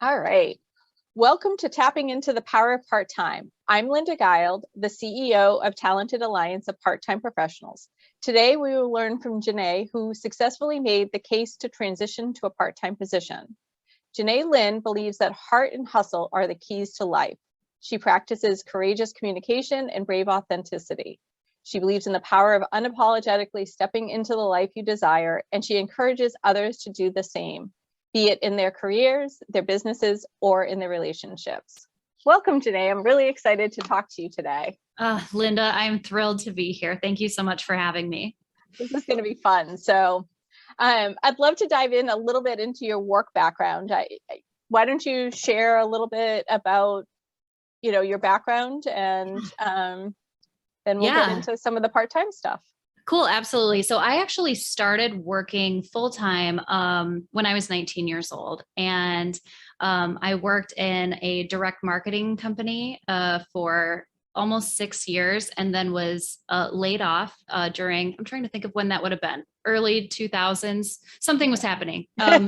All right. Welcome to Tapping into the Power of Part-Time. I'm Linda Guild, the CEO of Talented Alliance of Part-Time Professionals. Today, we will learn from Jenae, who successfully made the case to transition to a part-time position. Jenae Lyn believes that heart and hustle are the keys to life. She practices courageous communication and brave authenticity. She believes in the power of unapologetically stepping into the life you desire, and she encourages others to do the same, be it in their careers, their businesses, or in their relationships. Welcome, Jenae. I'm really excited to talk to you today. Linda, I'm thrilled to be here. Thank you so much for having me. This is going to be fun. So I'd love to dive in a little bit into your work background. Why don't you share a little bit about, your background, and then we'll get into some of the part-time stuff. Cool. Absolutely. So I actually started working full-time when I was 19 years old, and I worked in a direct marketing company for almost 6 years, and then was laid off during, I'm trying to think of when that would have been, early 2000s. Something was happening. Or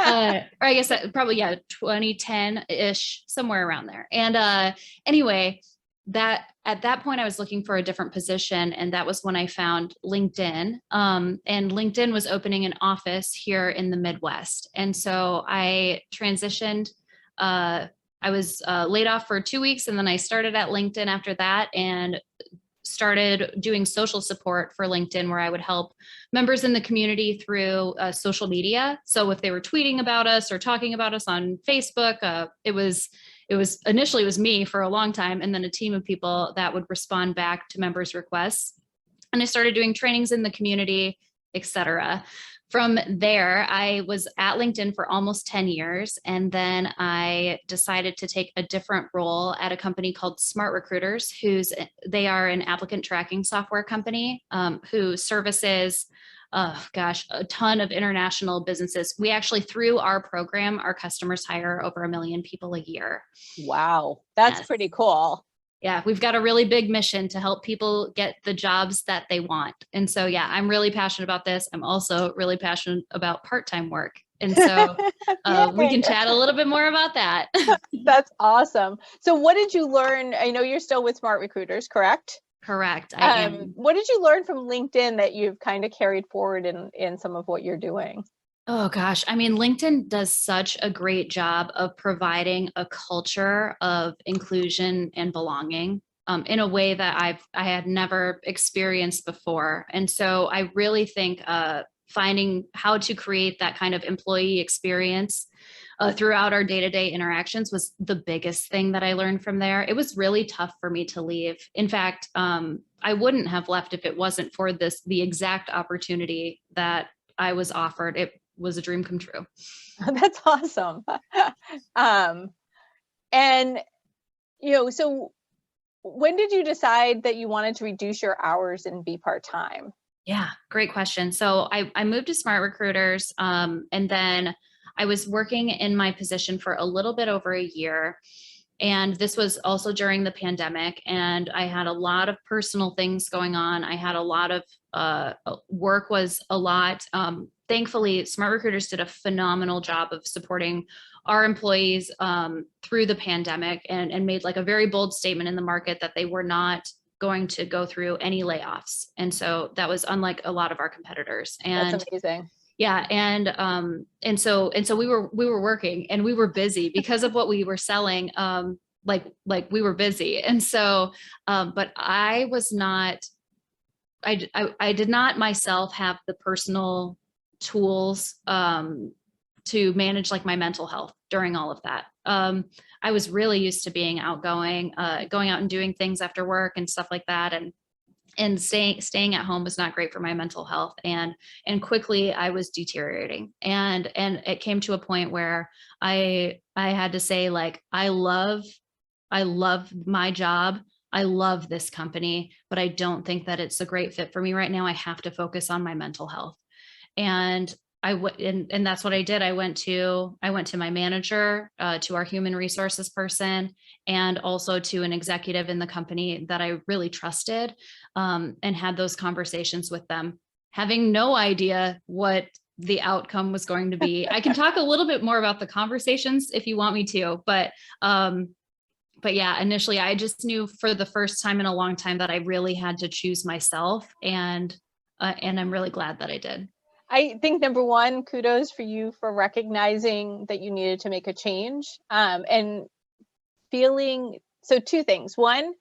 I guess that probably, 2010-ish, somewhere around there. And anyway, that at that point I was looking for a different position, and that was when I found LinkedIn. And LinkedIn was opening an office here in the Midwest. And so I transitioned. I was laid off for 2 weeks, and then I started at LinkedIn after that and started doing social support for LinkedIn, where I would help members in the community through social media. So if they were tweeting about us or talking about us on Facebook, it was initially me for a long time, and then a team of people that would respond back to members' requests. And I started doing trainings in the community, etc. From there, I was at LinkedIn for almost 10 years. And then I decided to take a different role at a company called Smart Recruiters, they are an applicant tracking software company who services a ton of international businesses. We actually, through our program, our customers hire over 1 million people a year. Wow, that's pretty cool. Yeah, we've got a really big mission to help people get the jobs that they want. And so, I'm really passionate about this. I'm also really passionate about part-time work. And so we can chat a little bit more about that. That's awesome. So what did you learn? I know you're still with Smart Recruiters, correct? Correct. I am. What did you learn from LinkedIn that you've kind of carried forward in some of what you're doing? Oh gosh. I mean, LinkedIn does such a great job of providing a culture of inclusion and belonging in a way that I had never experienced before. And so I really think finding how to create that kind of employee experience throughout our day-to-day interactions was the biggest thing that I learned from there. It was really tough for me to leave. In fact, I wouldn't have left if it wasn't for the exact opportunity that I was offered. It was a dream come true. That's awesome. And, so when did you decide that you wanted to reduce your hours and be part-time? Yeah, great question. So I moved to Smart Recruiters, and then I was working in my position for a little bit over a year. And this was also during the pandemic, and I had a lot of personal things going on. I had a lot of work was a lot. Thankfully, Smart Recruiters did a phenomenal job of supporting our employees through the pandemic, and made like a very bold statement in the market that they were not going to go through any layoffs. And so that was unlike a lot of our competitors. And that's amazing. Yeah. And so we were working, and we were busy because of what we were selling. Like we were busy. And so, but I was not, I did not myself have the personal tools, to manage like my mental health during all of that. I was really used to being outgoing, going out and doing things after work and stuff like that. And staying at home was not great for my mental health. And quickly I was deteriorating. And it came to a point where I had to say, like, I love my job. I love this company, but I don't think that it's a great fit for me right now. I have to focus on my mental health. And and that's what I did. I went to my manager, to our human resources person, and also to an executive in the company that I really trusted, and had those conversations with them, having no idea what the outcome was going to be. I can talk a little bit more about the conversations if you want me to, but yeah, initially I just knew for the first time in a long time that I really had to choose myself, and I'm really glad that I did. I think number one, kudos for you for recognizing that you needed to make a change, and feeling, so two things. One,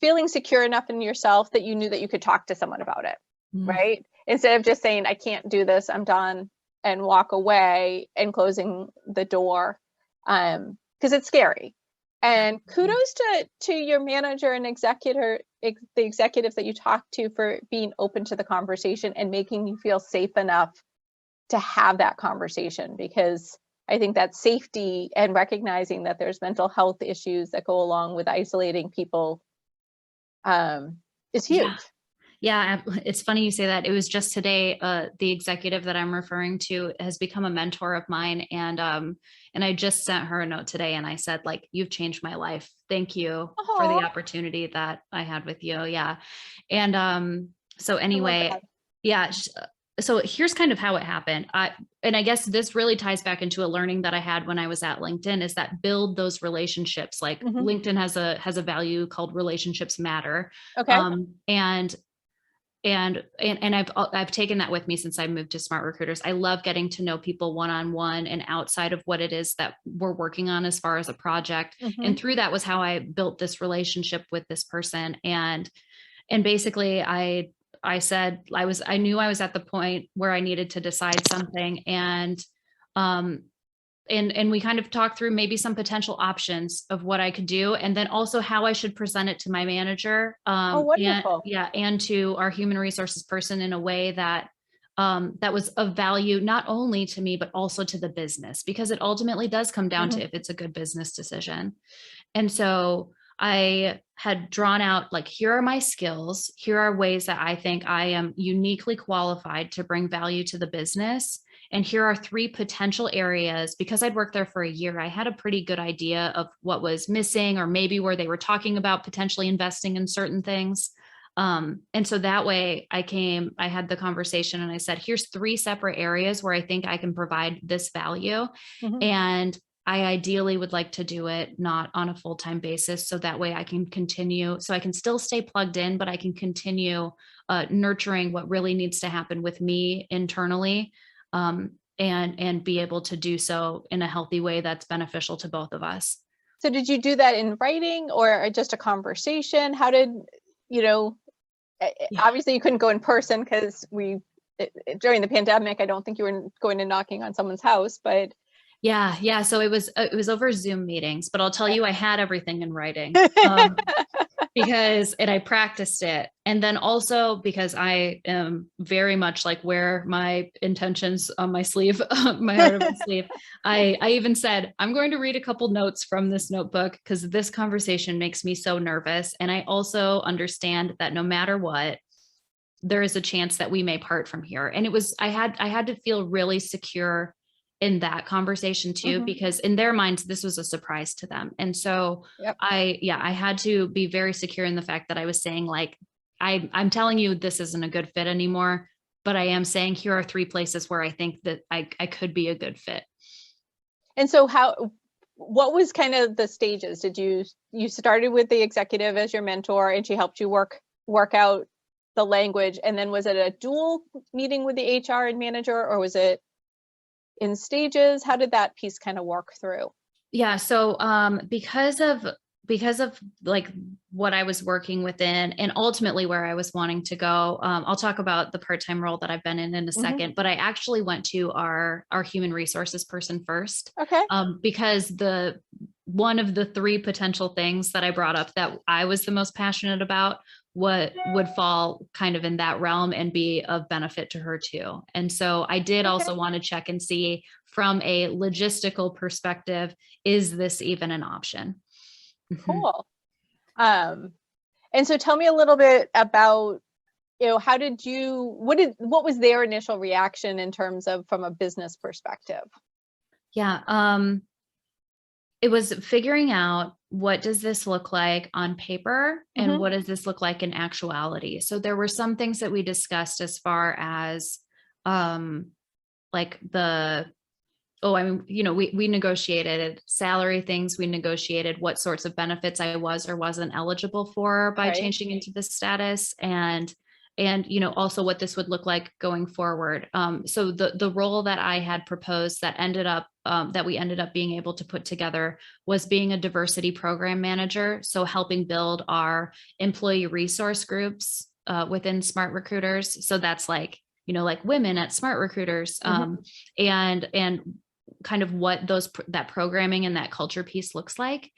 feeling secure enough in yourself that you knew that you could talk to someone about it, right? Instead of just saying, I can't do this, I'm done, and walk away and closing the door, because it's scary. And kudos to your manager and the executives that you talked to for being open to the conversation and making you feel safe enough to have that conversation, because I think that safety and recognizing that there's mental health issues that go along with isolating people is huge. Yeah, it's funny you say that. It was just today, the executive that I'm referring to has become a mentor of mine. And I just sent her a note today and I said, like, you've changed my life. Thank you for the opportunity that I had with you. Yeah. And so anyway, yeah. So here's kind of how it happened. And I guess this really ties back into a learning that I had when I was at LinkedIn, is that build those relationships. Like LinkedIn has a value called relationships matter. Okay. And I've taken that with me since I moved to Smart Recruiters. I love getting to know people one-on-one and outside of what it is that we're working on as far as a project. And through that was how I built this relationship with this person. And basically I said, I knew I was at the point where I needed to decide something. And we kind of talked through maybe some potential options of what I could do, and then also how I should present it to my manager. Wonderful. And to our human resources person in a way that that was of value, not only to me, but also to the business, because it ultimately does come down to if it's a good business decision. And so I had drawn out, like, here are my skills. Here are ways that I think I am uniquely qualified to bring value to the business. And here are 3 potential areas. Because I'd worked there for a year, I had a pretty good idea of what was missing, or maybe where they were talking about potentially investing in certain things. And so that way I had the conversation and I said, here's 3 separate areas where I think I can provide this value. And I ideally would like to do it not on a full-time basis. So that way I can continue, so I can still stay plugged in, but I can continue nurturing what really needs to happen with me internally, and be able to do so in a healthy way that's beneficial to both of us. So did you do that in writing or just a conversation? How did, obviously you couldn't go in person because during the pandemic, I don't think you were going and knocking on someone's house, but yeah. So it was over Zoom meetings, but I'll tell you, I had everything in writing, and I practiced it. And then also because I am very much like, wear my intentions on my sleeve, my heart on my sleeve. I even said, I'm going to read a couple notes from this notebook because this conversation makes me so nervous. And I also understand that no matter what, there is a chance that we may part from here. And I had to feel really secure in that conversation too, because in their minds, this was a surprise to them. And so I had to be very secure in the fact that I was saying, like, I'm telling you, this isn't a good fit anymore, but I am saying, here are 3 places where I think that I could be a good fit. And so what was kind of the stages? Did you started with the executive as your mentor and she helped you work out the language, and then was it a dual meeting with the HR and manager, or was it in stages? How did that piece kind of work through? Yeah. So because of like what I was working within and ultimately where I was wanting to go, I'll talk about the part-time role that I've been in a second, but I actually went to our human resources person first. Okay. Because one of the 3 potential things that I brought up that I was the most passionate about, what would fall kind of in that realm and be of benefit to her too. And so I did also want to check and see from a logistical perspective, is this even an option? Cool. And so tell me a little bit about, what was their initial reaction in terms of from a business perspective? Yeah. it was figuring out, what does this look like on paper and Mhm. what does this look like in actuality? So there were some things that we discussed as far as like we negotiated salary things. We negotiated what sorts of benefits I was or wasn't eligible for by Right. changing into this status, and also what this would look like going forward. So the role that I had proposed that we ended up being able to put together was being a diversity program manager. So helping build our employee resource groups within Smart Recruiters. So that's like women at Smart Recruiters, Mhm. and kind of what that programming and that culture piece looks like.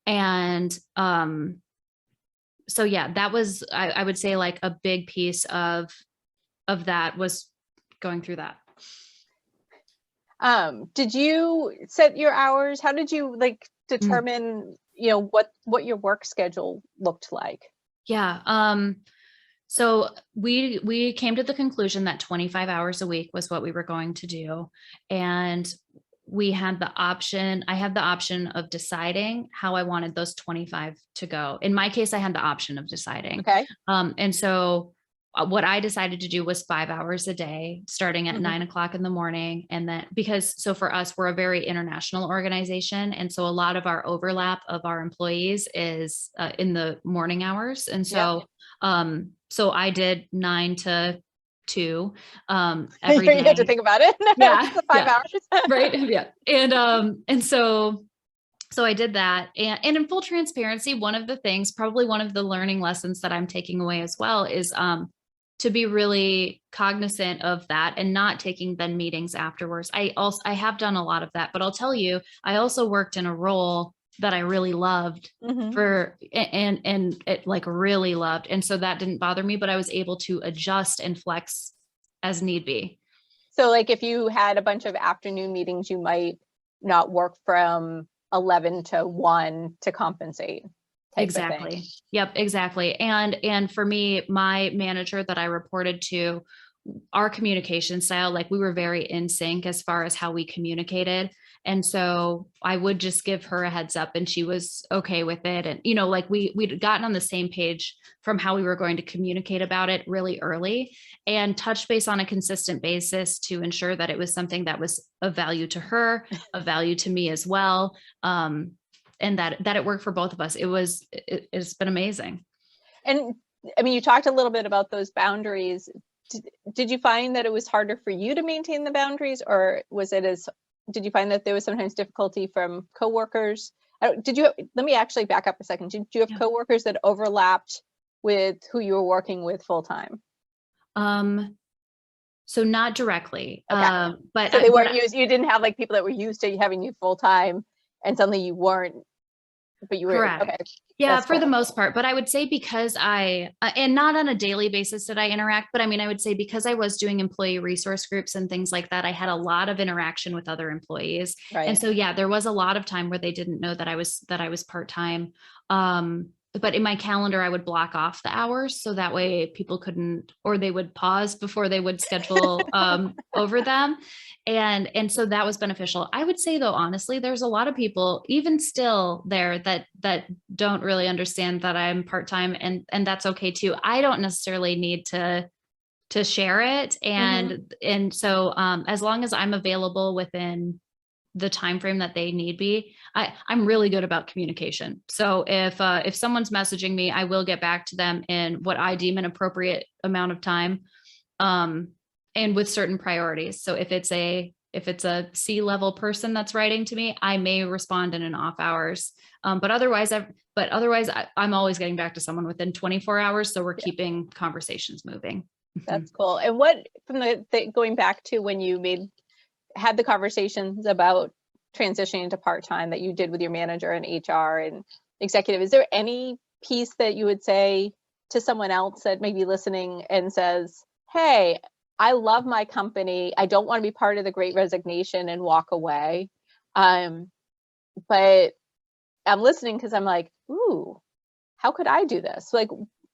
And so yeah, that was, I would say, like a big piece of that was going through that. Did you set your hours? How did you like Mm. determine, what your work schedule looked like? Yeah. So we came to the conclusion that 25 hours a week was what we were going to do. And I had the option of deciding how I wanted those 25 to go. In my case, I had the option of deciding. Okay. And so what I decided to do was 5 hours a day, starting at Mhm. 9 o'clock in the morning. And then so for us, we're a very international organization. And so a lot of our overlap of our employees is in the morning hours. And Yep. so I did 9 to 2 You every had to day. think about it. Yeah, The five yeah, hours. right, yeah, and so I did that, and in full transparency, one of the things, probably one of the learning lessons that I'm taking away as well, is to be really cognizant of that and not taking then meetings afterwards. I have done a lot of that, but I'll tell you, I also worked in a role that I really loved Mhm. and it like really loved. And so that didn't bother me, but I was able to adjust and flex as need be. So like if you had a bunch of afternoon meetings, you might not work from 11 to 1 to compensate type of thing. Exactly. Yep, exactly. And for me, my manager that I reported to, our communication style, like we were very in sync as far as how we communicated. And so I would just give her a heads up and she was okay with it. And, like we'd gotten on the same page from how we were going to communicate about it really early and touch base on a consistent basis to ensure that it was something that was of value to her, of value to me as well. And that it worked for both of us. It's been amazing. And I mean, you talked a little bit about those boundaries. Did you find that it was harder for you to maintain the boundaries, or did you find that there was sometimes difficulty from coworkers? Let me actually back up a second. Did you have Yeah. coworkers that overlapped with who you were working with full time? So not directly, Okay. but So they but weren't used, you didn't have like people that were used to having you full time and suddenly you weren't, but you were, correct. okay. Yeah, That's for cool. the most part. But I would say because and not on a daily basis did I interact, but I mean, I would say because I was doing employee resource groups and things like that, I had a lot of interaction with other employees. And Right. so, yeah, there was a lot of time where they didn't know that I was part-time. But in my calendar, I would block off the hours so that way people couldn't, or they would pause before they would schedule over them. And so that was beneficial. I would say though, honestly, there's a lot of people even still there that don't really understand that I'm part-time, and that's okay too. I don't necessarily need to share it. Mhm. And so as long as I'm available within the time frame that they need be, I'm really good about communication. So if someone's messaging me, I will get back to them in what I deem an appropriate amount of time, um, and with certain priorities. So if it's a C-level person that's writing to me, I may respond in an off hours. But otherwise, I'm always getting back to someone within 24 hours. So we're Yeah, keeping conversations moving. that's cool. And what from going back to when you had the conversations about transitioning to part-time that you did with your manager and HR and executive, is there any piece that you would say to someone else that may be listening and says, hey, I love my company, I don't want to be part of the great resignation and walk away, um, but I'm listening because I'm like, ooh, how could I do this? Like,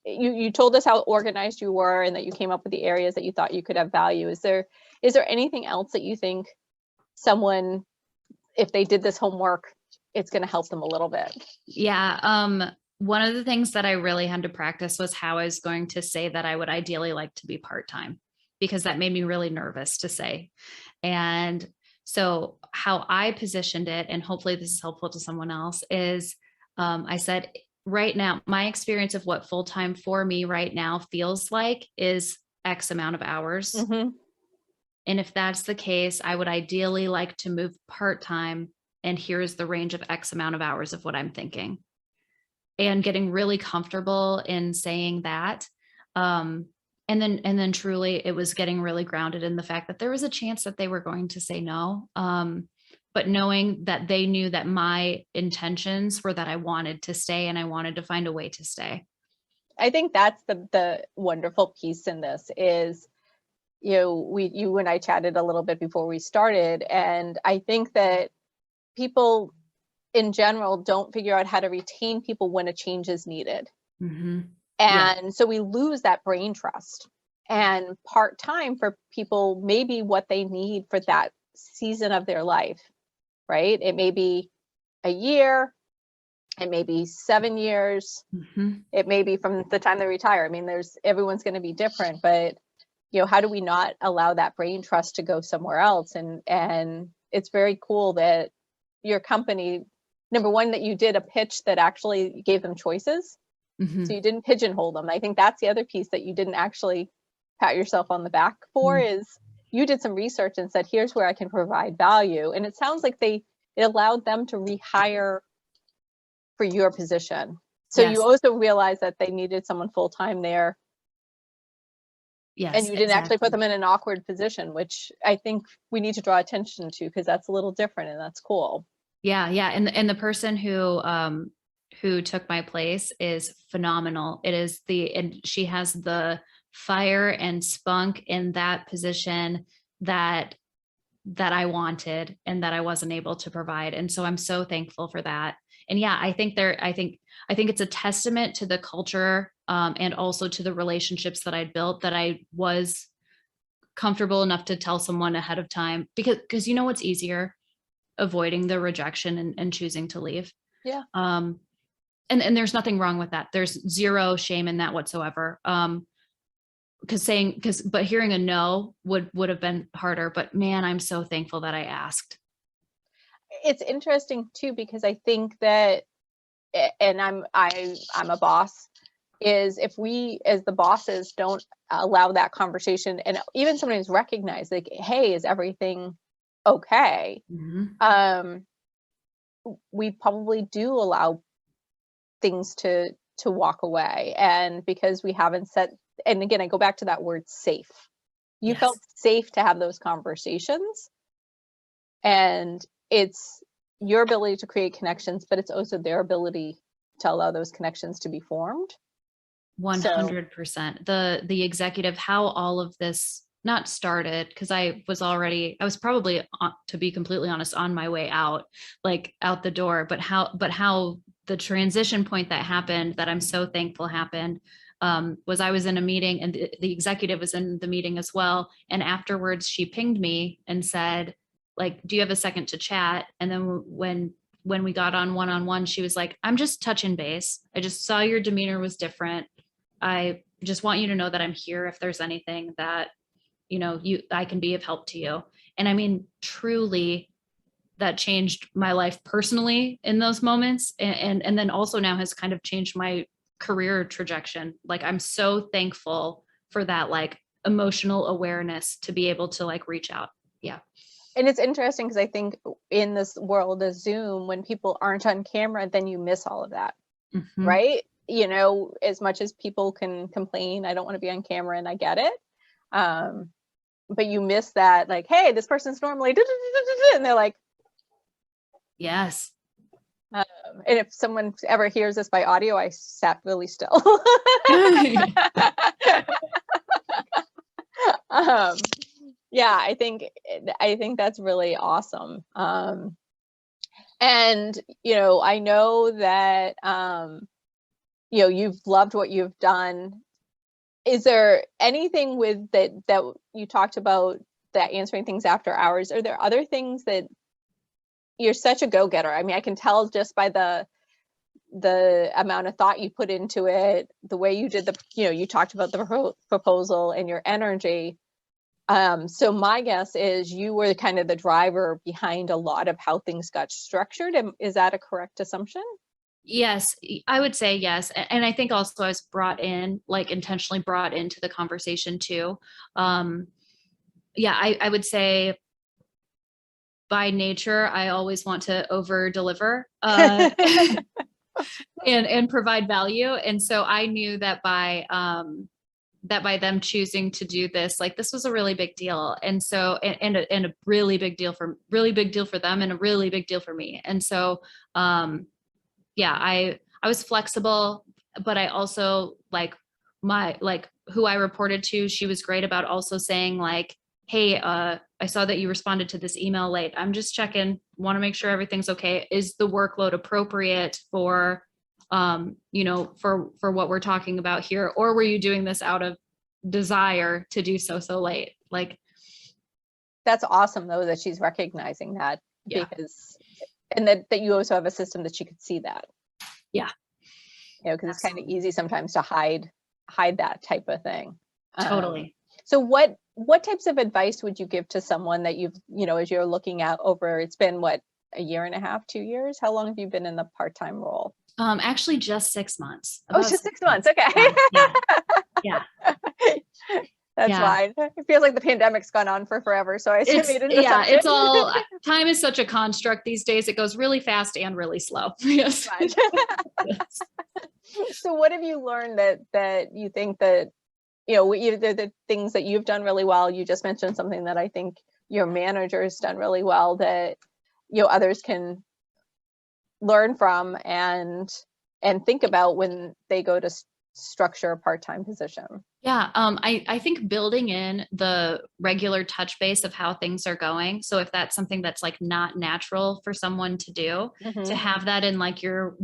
you told us how organized you were and that you came up with the areas that you thought you could have value. Is there anything else that you think someone, if they did this homework, it's going to help them a little bit. Yeah. One of the things that I really had to practice was how I was going to say that I would ideally like to be part-time, because that made me really nervous to say. And so how I positioned it, and hopefully this is helpful to someone else, is I said, right now, my experience of what full-time for me right now feels like is X amount of hours. Mm-hmm. And if that's the case, I would ideally like to move part-time. And here's the range of X amount of hours of what I'm thinking. And getting really comfortable in saying that. And then truly it was getting really grounded in the fact that there was a chance that they were going to say no. But knowing that they knew that my intentions were that I wanted to stay and I wanted to find a way to stay. I think that's the wonderful piece in this is, you and I chatted a little bit before we started, and I think that people in general don't figure out how to retain people when a change is needed. Mm-hmm. And yeah. So we lose that brain trust. And part-time for people may be what they need for that season of their life, right? It may be a year, it may be 7 years, Mm-hmm. it may be from the time they retire. I mean, everyone's going to be different, but how do we not allow that brain trust to go somewhere else? And it's very cool that your company, number one, that you did a pitch that actually gave them choices. Mm-hmm. So you didn't pigeonhole them. I think that's the other piece that you didn't actually pat yourself on the back for, is you did some research and said, here's where I can provide value. And it sounds like it allowed them to rehire for your position. So yes. You also realized that they needed someone full-time there. Yes, and you didn't actually put them in an awkward position, which I think we need to draw attention to, because that's a little different and that's cool. Yeah. Yeah. And the person who took my place is phenomenal. And she has the fire and spunk in that position that I wanted and that I wasn't able to provide. And so I'm so thankful for that. And yeah, I think it's a testament to the culture, and also to the relationships that I'd built, that I was comfortable enough to tell someone ahead of time, because what's easier? Avoiding the rejection and choosing to leave. Yeah. And there's nothing wrong with that. There's zero shame in that whatsoever. But hearing a no would have been harder, but man, I'm so thankful that I asked. It's interesting too, because I think that, and I'm a boss, is if we as the bosses don't allow that conversation and even sometimes recognize, like, hey, is everything okay? Mm-hmm. We probably do allow things to walk away, and because we haven't set, and again, I go back to that word safe. You yes. felt safe to have those conversations, and it's your ability to create connections, but it's also their ability to allow those connections to be formed. 100%. The executive, how all of this not started, because I was probably, to be completely honest, on my way out, like out the door, but how the transition point that happened, that I'm so thankful happened, was I was in a meeting, and the executive was in the meeting as well. And afterwards she pinged me and said, like, do you have a second to chat? And then when we got on one-on-one, she was like, I'm just touching base. I just saw your demeanor was different. I just want you to know that I'm here if there's anything that, I can be of help to you. And I mean, truly, that changed my life personally in those moments. And then also now has kind of changed my career trajectory. Like, I'm so thankful for that, like, emotional awareness to be able to, like, reach out. Yeah. And it's interesting because I think in this world of Zoom, when people aren't on camera, then you miss all of that, mm-hmm. right? As much as people can complain, I don't want to be on camera, and I get it. But you miss that, like, hey, this person's normally, and they're like, yes. And if someone ever hears this by audio, I sat really still. Yeah, I think that's really awesome. And I know that you've loved what you've done. Is there anything with that you talked about, that answering things after hours? Are there other things that you're such a go-getter. I mean, I can tell just by the amount of thought you put into it, the way you did you talked about the proposal and your energy. So my guess is you were kind of the driver behind a lot of how things got structured. And is that a correct assumption? Yes, I would say yes. And I think also I was brought in, like intentionally brought into the conversation too. Yeah, I would say by nature, I always want to over deliver and provide value. And so I knew that by them choosing to do this, like this was a really big deal. And so, and a really big deal for them and a really big deal for me. And so, yeah, I was flexible, but I also like who I reported to, she was great about also saying like, hey, I saw that you responded to this email late. I'm just checking, want to make sure everything's okay. Is the workload appropriate for, for what we're talking about here? Or were you doing this out of desire to do so late? Like, that's awesome though, that she's recognizing that. Yeah. Because, and that you also have a system that she could see that. Yeah. Because it's kind of easy sometimes to hide that type of thing. Totally. So what types of advice would you give to someone that you've, as you're looking at over, it's been what, a year and a half, 2 years? How long have you been in the part-time role? Actually just 6 months. Oh, just 6 months. Okay. Yeah. That's fine. It feels like the pandemic's gone on for forever. So I assume it's all, time is such a construct these days. It goes really fast and really slow. Yes. Yes. So what have you learned that you think that, either the things that you've done really well? You just mentioned something that I think your manager's done really well that, others can learn from and think about when they go to structure a part-time position. Yeah, I think building in the regular touch base of how things are going. So if that's something that's like not natural for someone to do, to have that in like your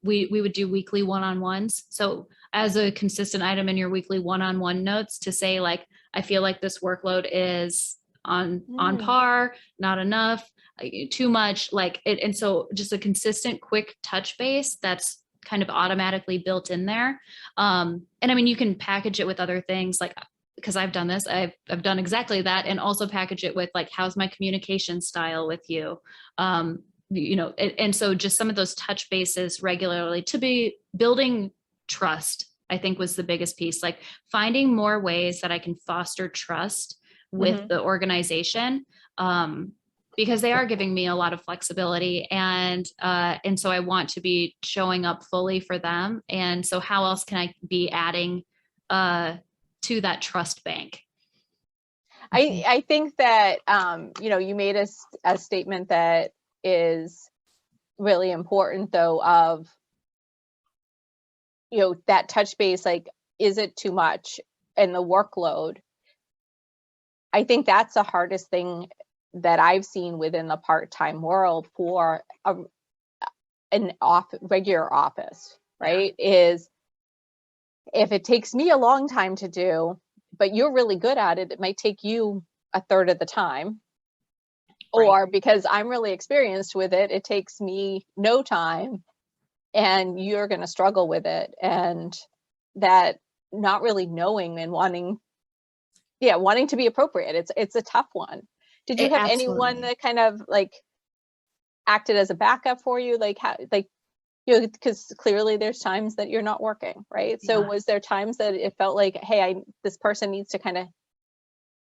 we would do weekly one-on-ones. So as a consistent item in your weekly one-on-one notes to say like, I feel like this workload is on par, not enough, too much, like it. And so just a consistent, quick touch base that's kind of automatically built in there. And I mean, you can package it with other things like, because I've done this, I've done exactly that, and also package it with like, how's my communication style with you? And so just some of those touch bases regularly to be building trust, I think was the biggest piece, like finding more ways that I can foster trust with the organization. Because they are giving me a lot of flexibility, and so I want to be showing up fully for them. And so how else can I be adding to that trust bank? I think that, you made a statement that is really important though, of, that touch base, like, is it too much? And the workload. I think that's the hardest thing that I've seen within the part-time world for an regular office, right? Is if it takes me a long time to do, but you're really good at it, it might take you a third of the time. Right. Or because I'm really experienced with it, it takes me no time and you're going to struggle with it. And that not really knowing and wanting to be appropriate. It's a tough one. Did you have anyone that kind of like acted as a backup for you? Like how, like, because clearly there's times that you're not working, right? So was there times that it felt like, hey, this person needs to kind of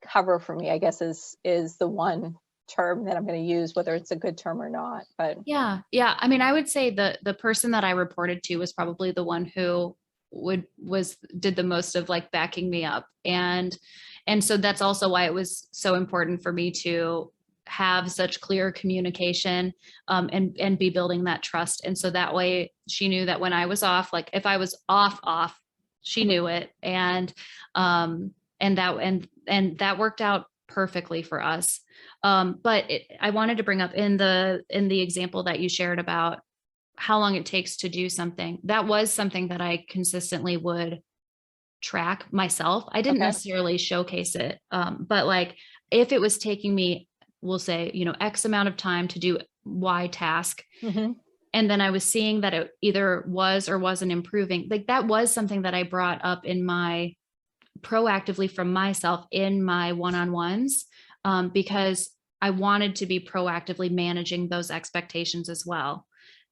cover for me, I guess is the one term that I'm going to use, whether it's a good term or not. But yeah. I mean, I would say the person that I reported to was probably the one who did the most of like backing me up. And so that's also why it was so important for me to have such clear communication and be building that trust. And so that way she knew that when I was off, like if I was off, she knew it. And that worked out perfectly for us. But I wanted to bring up in the example that you shared about how long it takes to do something. That was something that I consistently would track myself. I didn't necessarily showcase it. But like if it was taking me, we'll say, X amount of time to do Y task. Mhm. And then I was seeing that it either was or wasn't improving. Like that was something that I brought up in my proactively from myself in my one-on-ones, because I wanted to be proactively managing those expectations as well.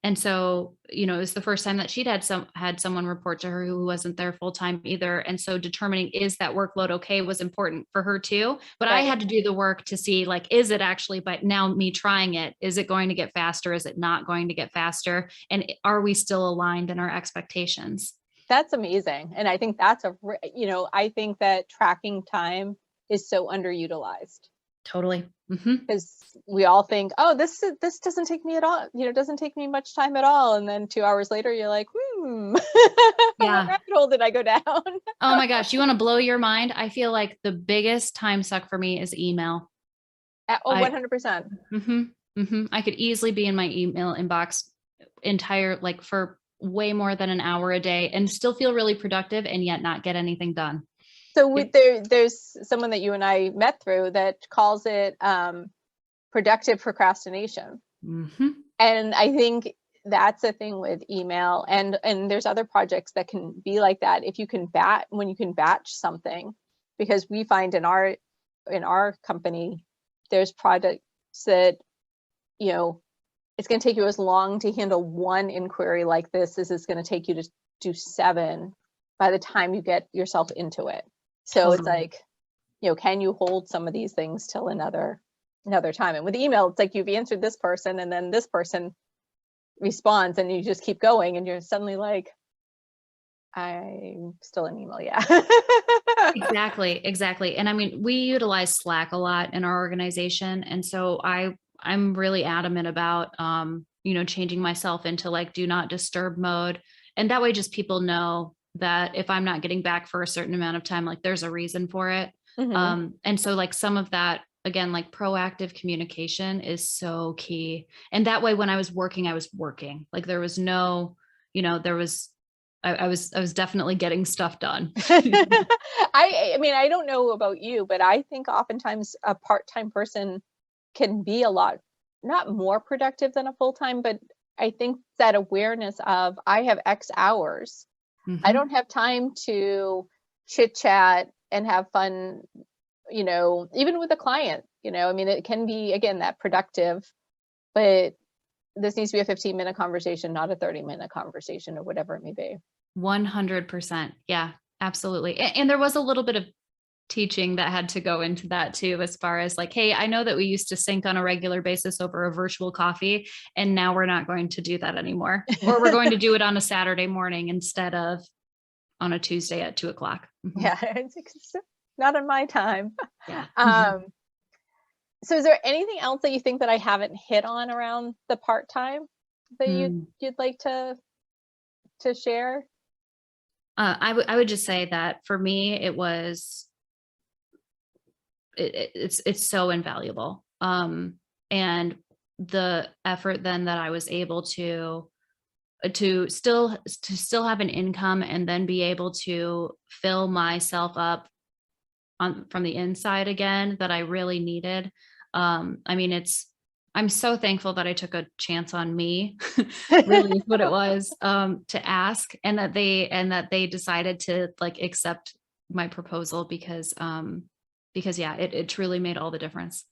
And so, it was the first time that she'd had someone report to her who wasn't there full time either. And so determining is that workload okay was important for her too. But I Right. had to do the work to see like, is it actually, but now me trying it, is it going to get faster? Is it not going to get faster? And are we still aligned in our expectations? That's amazing. And I think that's I think that tracking time is so underutilized Totally. Hmm. because we all think, oh, this doesn't take me at all, doesn't take me much time at all. And then 2 hours later, you're like, what Yeah. rabbit hole did I go down? Oh my gosh, you want to blow your mind? I feel like the biggest time suck for me is email. Oh, I 100%. I could easily be in my email inbox like for way more than an hour a day and still feel really productive and yet not get anything done. So there's someone that you and I met through that calls it productive procrastination. Mm-hmm. And I think that's the thing with email, and there's other projects that can be like that. If you can when you can batch something, because we find in our company, there's projects that, it's going to take you as long to handle one inquiry like this as it's going to take you to do 7 by the time you get yourself into it. So it's Totally. like, can you hold some of these things till another time? And with email, it's like you've answered this person and then this person responds and you just keep going and you're suddenly like, I'm still in email. Yeah. Exactly. And I mean, we utilize Slack a lot in our organization. And so I'm really adamant about, changing myself into like do not disturb mode. And that way just people know that if I'm not getting back for a certain amount of time, like there's a reason for it. Mhm. And so like some of that, again, like proactive communication is so key. And that way, when I was working, like there was no, there was, I was definitely getting stuff done. I mean, I don't know about you, but I think oftentimes a part-time person can be a lot, not more productive than a full-time, but I think that awareness of I have X hours. I Mhm. don't have time to chit chat and have fun, even with a client, I mean, it can be, again, that productive, but this needs to be a 15-minute conversation, not a 30-minute conversation or whatever it may be. 100%. Yeah, absolutely. And there was a little bit of teaching that had to go into that too, as far as like, hey, I know that we used to sync on a regular basis over a virtual coffee, and now we're not going to do that anymore. Or we're going to do it on a Saturday morning instead of on a Tuesday at 2:00. Mhm. Yeah, it's not on my time. Yeah. Mhm. Um, so is there anything else that you think that I haven't hit on around the part-time that Mm. you'd like to share? I would just say that for me, it's so invaluable. And the effort then that I was able to still have an income and then be able to fill myself up from the inside again that I really needed. I mean, I'm so thankful that I took a chance on me, really is what it was, to ask, and that they decided to like accept my proposal because yeah, it truly made all the difference.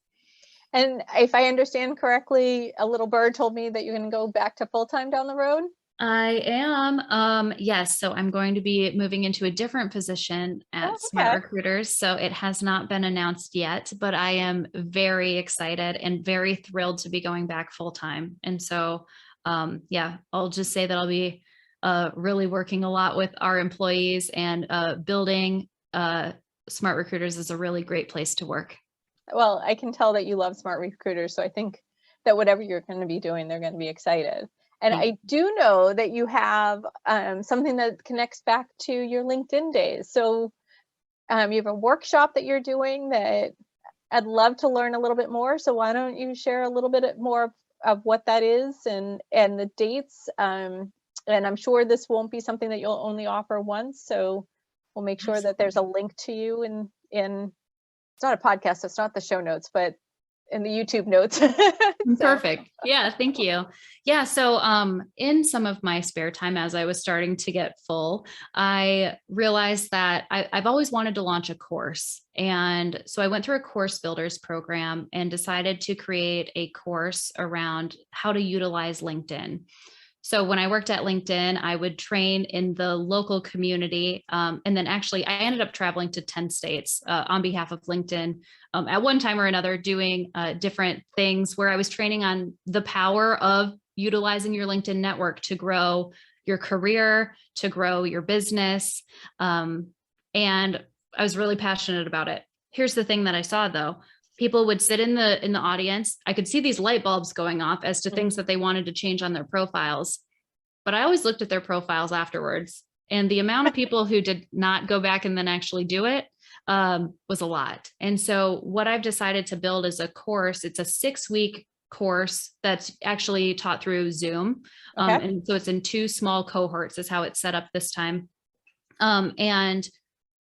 And if I understand correctly, a little bird told me that you're gonna go back to full-time down the road? I am. Yes. So I'm going to be moving into a different position Oh, at Smart okay. Recruiters. So it has not been announced yet, but I am very excited and very thrilled to be going back full time. And so, yeah, I'll just say that I'll be really working a lot with our employees and building Smart Recruiters is a really great place to work. Well, I can tell that you love smart recruiters, so I think that whatever you're gonna be doing, they're gonna be excited. And Thank I do know that you have, something that connects back to your LinkedIn days. So, you have a workshop that you're doing that I'd love to learn a little bit more. So why don't you share a little bit more of what that is and the dates? And I'm sure this won't be something that you'll only offer once. So we'll make sure that there's a Absolutely. link to you in it's not a podcast, so it's not the show notes, but in the YouTube notes. Perfect. Yeah, thank you. Yeah, so in some of my spare time as I was starting to get full, I realized that I've always wanted to launch a course. And so I went through a course builders program and decided to create a course around how to utilize LinkedIn. So when I worked at LinkedIn, I would train in the local community. And then actually I ended up traveling to 10 states on behalf of LinkedIn at one time or another, doing different things where I was training on the power of utilizing your LinkedIn network to grow your career, to grow your business. And I was really passionate about it. Here's the thing that I saw though. People would sit in the audience. I could see these light bulbs going off as to things that they wanted to change on their profiles. But I always looked at their profiles afterwards. And the amount of people who did not go back and then actually do it was a lot. And so what I've decided to build is a course. It's a 6-week course that's actually taught through Zoom. Okay. And so it's in 2 small cohorts is how it's set up this time. And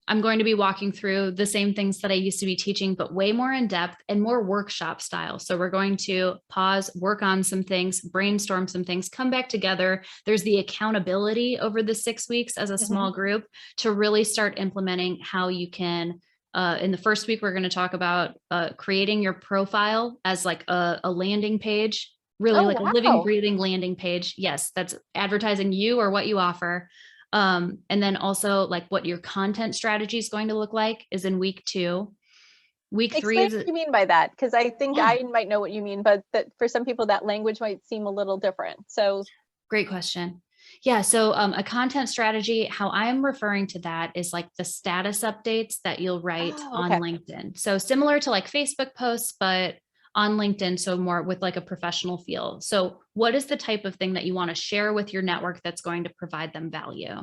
I'm going to be walking through the same things that I used to be teaching, but way more in depth and more workshop style. So we're going to pause, work on some things, brainstorm some things, come back together. There's the accountability over the 6 weeks as a small group to really start implementing how you can. In the first week, we're going to talk about creating your profile as like a landing page, really like a living, breathing landing page. Yes, that's advertising you or what you offer. And then also like what your content strategy is going to look like is in week 2. Week 3 Explain is what you mean by that, because I think I might know what you mean, but that for some people that language might seem a little different. So great question. Yeah. So a content strategy, how I'm referring to that is like the status updates that you'll write on LinkedIn. So similar to like Facebook posts, but on LinkedIn, so more with like a professional feel. So what is the type of thing that you want to share with your network that's going to provide them value?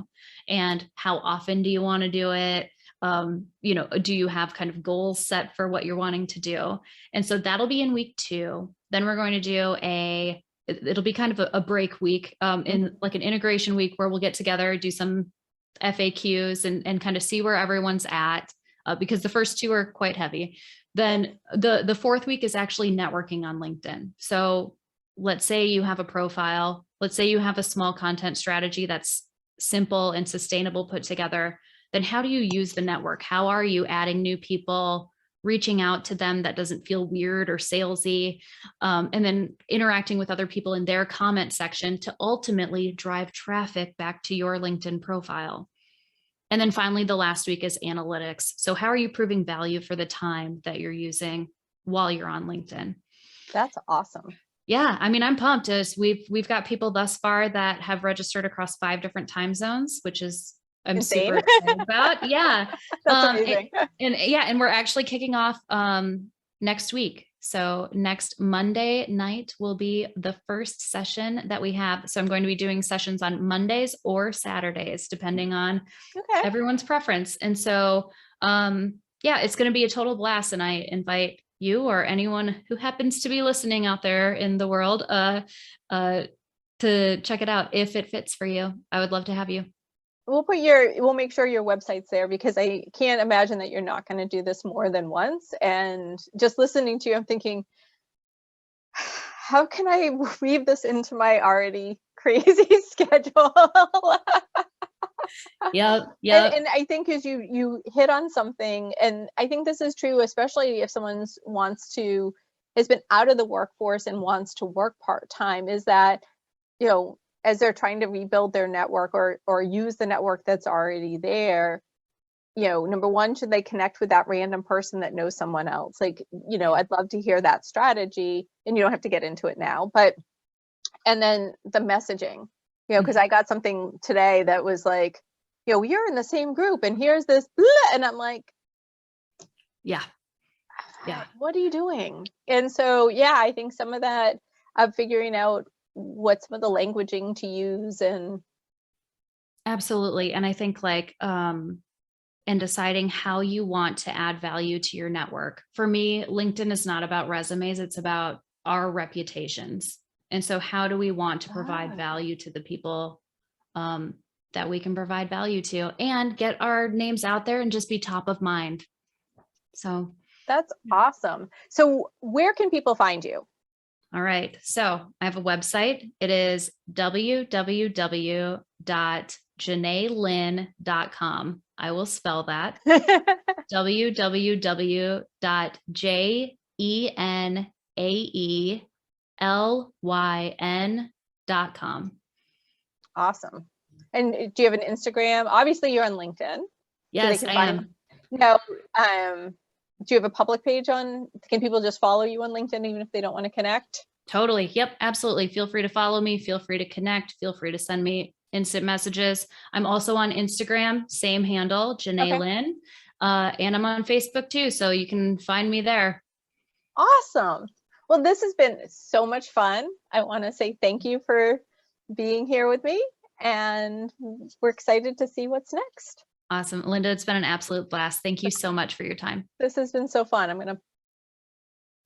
And how often do you want to do it? Do you have kind of goals set for what you're wanting to do? And so that'll be in week 2. Then we're going to do it'll be kind of a break week in like an integration week where we'll get together, do some FAQs and kind of see where everyone's at because the first 2 are quite heavy. Then the 4th week is actually networking on LinkedIn. So let's say you have a profile, let's say you have a small content strategy that's simple and sustainable put together. Then how do you use the network? How are you adding new people, reaching out to them that doesn't feel weird or salesy, and then interacting with other people in their comment section to ultimately drive traffic back to your LinkedIn profile. And then finally, the last week is analytics. So how are you proving value for the time that you're using while you're on LinkedIn? That's awesome. Yeah, I mean, I'm pumped. We've got people thus far that have registered across 5 different time zones, which is I'm insane. super excited about. Yeah, that's amazing. And we're actually kicking off next week. So next Monday night will be the first session that we have. So I'm going to be doing sessions on Mondays or Saturdays, depending on everyone's preference. And so, it's going to be a total blast. And I invite you or anyone who happens to be listening out there in the world to check it out if it fits for you. I would love to have you. We'll make sure your website's there because I can't imagine that you're not going to do this more than once. And just listening to you, I'm thinking, how can I weave this into my already crazy schedule? Yeah. And I think as you hit on something, and I think this is true, especially if someone has been out of the workforce and wants to work part-time, is that, as they're trying to rebuild their network or use the network that's already there, number one, should they connect with that random person that knows someone else? Like, I'd love to hear that strategy, and you don't have to get into it now, and then the messaging, because I got something today that was like, we are in the same group and here's this, and I'm like, yeah, what are you doing? And so, I think some of that of figuring out what some of the languaging to use and absolutely. And I think like and deciding how you want to add value to your network. For me, LinkedIn is not about resumes, it's about our reputations. And so how do we want to provide value to the people that we can provide value to and get our names out there and just be top of mind? So That's awesome. So where can people find you? All right. So I have a website. It is www.jenaelyn.com. I will spell that. www.jenaelyn.com. Awesome. And do you have an Instagram? Obviously, you're on LinkedIn. Yes, I am. No. Do you have a public page on? Can people just follow you on LinkedIn even if they don't want to connect? Totally. Yep. Absolutely. Feel free to follow me. Feel free to connect. Feel free to send me instant messages. I'm also on Instagram, same handle, Jenae Lyn. And I'm on Facebook too. So you can find me there. Awesome. Well, this has been so much fun. I want to say thank you for being here with me, and we're excited to see what's next. Awesome. Linda, it's been an absolute blast. Thank you so much for your time. This has been so fun. I'm going to